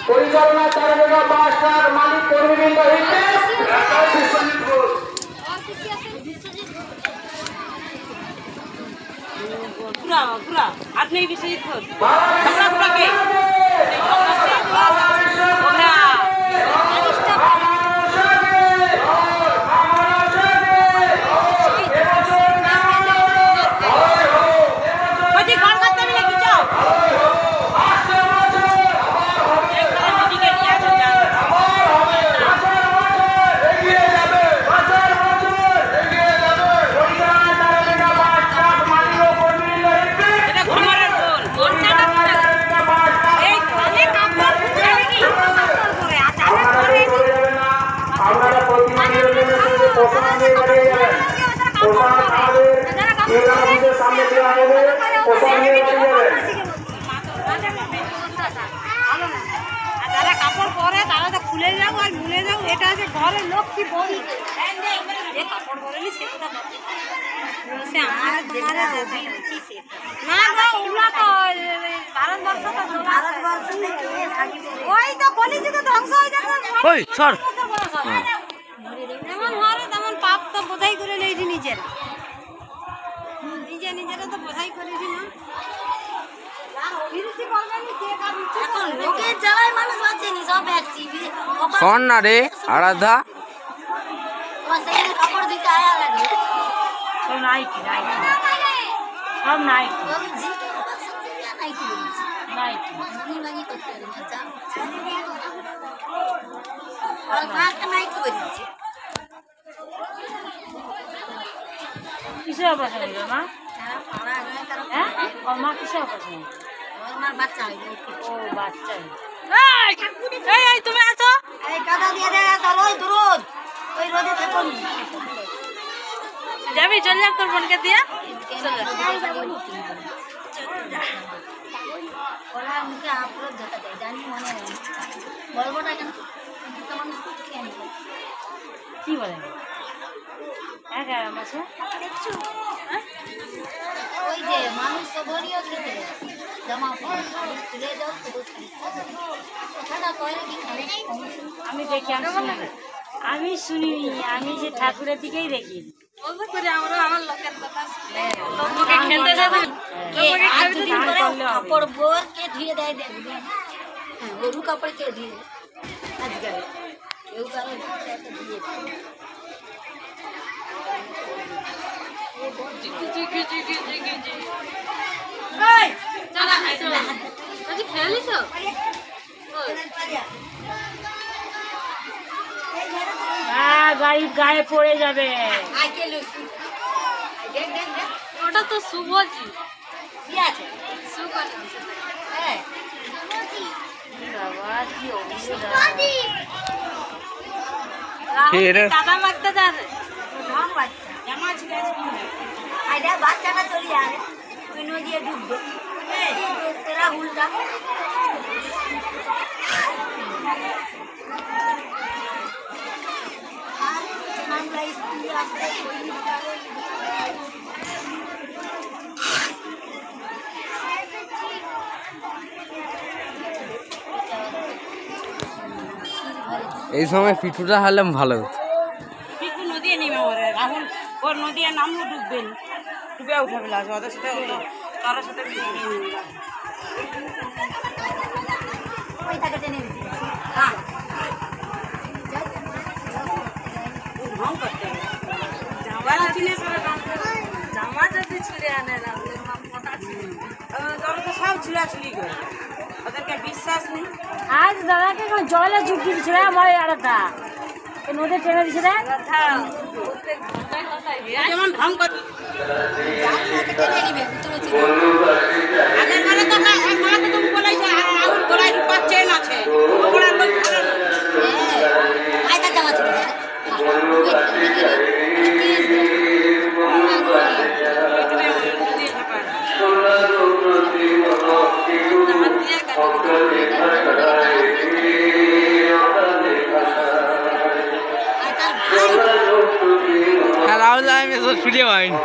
পরিচালনা চারবেগা বাসটার মালিক কর্মীবৃন্দ হইতে আপনি বিশ্বজিৎ ঘোষ সামনে যারা কাপড় পরে তারা তো খুলে যাও আর ভুলে যাও এটা আছে ঘরের লক্ষ্মী বই যে কাপড় পরেনি সে কথা সে আমার তোমার না গো ওগুলা তো ভারতবর্ষ তো ভারতবর্ষ ওই তো কলিযুগে ধ্বংস হয়ে যাবে ওই সর যেমন হরে তেমন পাপ তো বোঝাই করে নেই নিজেরা নিজেরা তো বোঝাই করেছি না শোন না রে আরাধা কাপড় দিতে আয়া লাগে সব নাইটি সব নাইটি কিসের অপারেশন হইল মা? হ্যাঁ ওর মা কিসের অপারেশন? বাচ্চা ও বাচ্চা এই তুমি আছো এই কাদা দিয়ে দে চলো দূর ওই রোদে থাকো যাবি চল যা তোর বোনকে দিয়া ওরা মুখে আপলোড দেখা যায় জানি মনে বলবোটা কেন মানুষ কি বলে এগারো মাসে ওই যে মানুষ সবরিও খেতে জমা তুলে যাও তো ওখানে কয়লা কি খাবে আমি দেখি আমি শুনিনি আমি যে ঠাকুরের দিকেই দেখি কাপড় বোর কে ধুয়ে দেয় দেখবে হ্যাঁ ওরু কাপড় কে ধুয়ে আজকাল কেউ কারো ধুয়ে গাড়ি গায়ে পড়ে যাবে ওটা তো শুভজি আছে বাবা কি অবস্থা দাদা মারতে যাবে জামা ছিল আইডা বাচ্চাটা চলে যাবে তুই নদিয়ে ডুববে তেরা উল্টা আমরা স্কুলে আসতে এই সময় পিঠুটা হারলাম ভালো হতো পিঠু নদী নেমে ওরে রাহুল ওর নদী নামও ডুববেন ডুবে উঠাবে লাগবে ওদের সাথে কারোর সাথে ওই তাকে টেনে দিচ্ছি ঢং করতে হবে জামা যদি ছিঁড়ে আনে রাহুলের মা মোটা তোর তো সব ছিঁড়াছিড়ি করে ওদেরকে বিশ্বাস নেই আজ দাদাকে জলে চুপটি দিচ্ছে রে আমার আলাদা নদী টেনে দিচ্ছে রে যেমন ঢং করতে টেনে নিবে আগের বারে তো তুমি বলে খুঁজে পাইনি।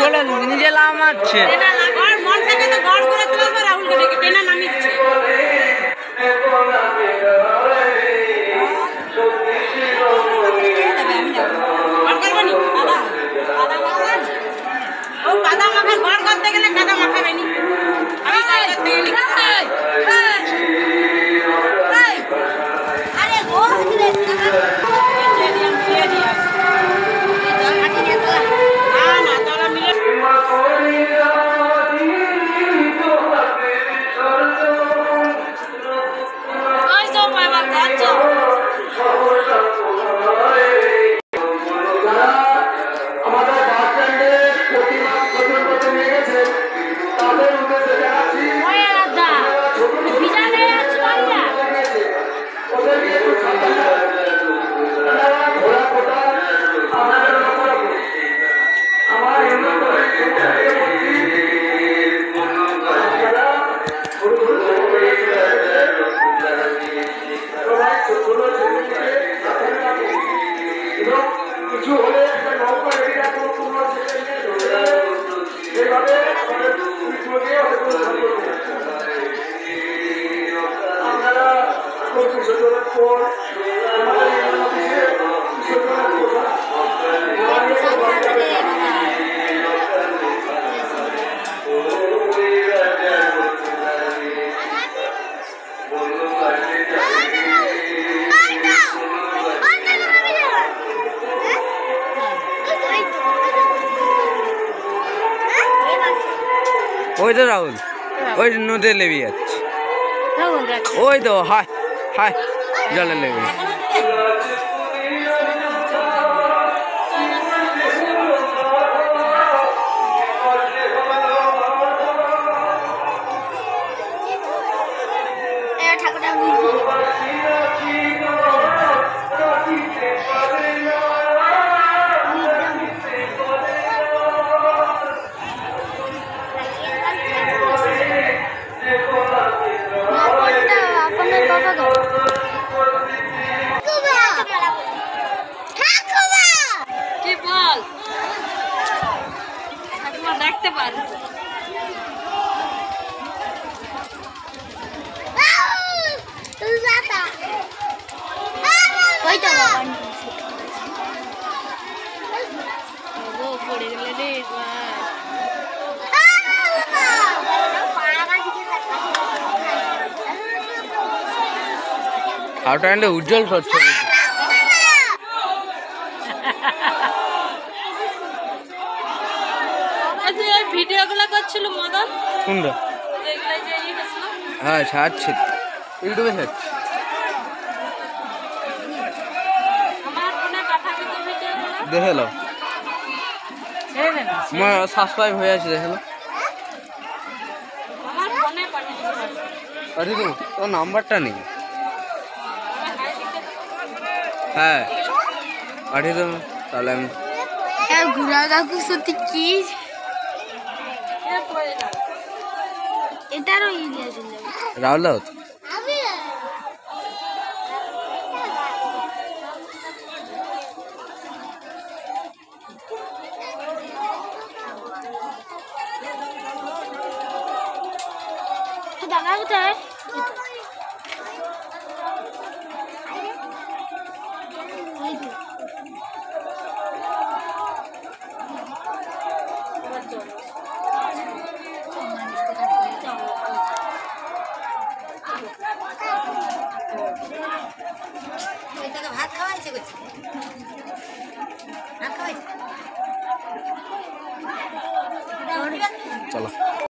চলে নিজে লামাচ্ছে। কাদা মাখা ঘর করতে গেলে কাদা মাখাবে নি। আমি ঘর করতে গেলে কিছু হলে একটা নৌকা রেডি রাখবো, কোনো এইভাবে আমাদের আপনারা বিসর্জনের পর আমাদের বিসর্জনের ওই তো রাহুল, ওই নদীতে লেবে যাচ্ছে। ওই তো হায় হায় জলে লেবে। দেখতে পারো পড়ে গেলে রে আউটলাইনে উজ্জ্বল স্বচ্ছ ভিডিও গুলো করছিল মদন কোনটা? হ্যাঁ ছাড়ছে, ইউটিউবে ছাড়ছে। দেখে লো, আমার সাবস্ক্রাইব হয়ে আছে, দেখে লো। পাঠিয়ে দেবো, তোর নাম্বারটা নেই। হ্যাঁ পাঠিয়ে দেবো তাহলে আমি। ঘুরা কাকু সত্যি কি এটারও রাহুল দাও দাদা কোথায়? করছি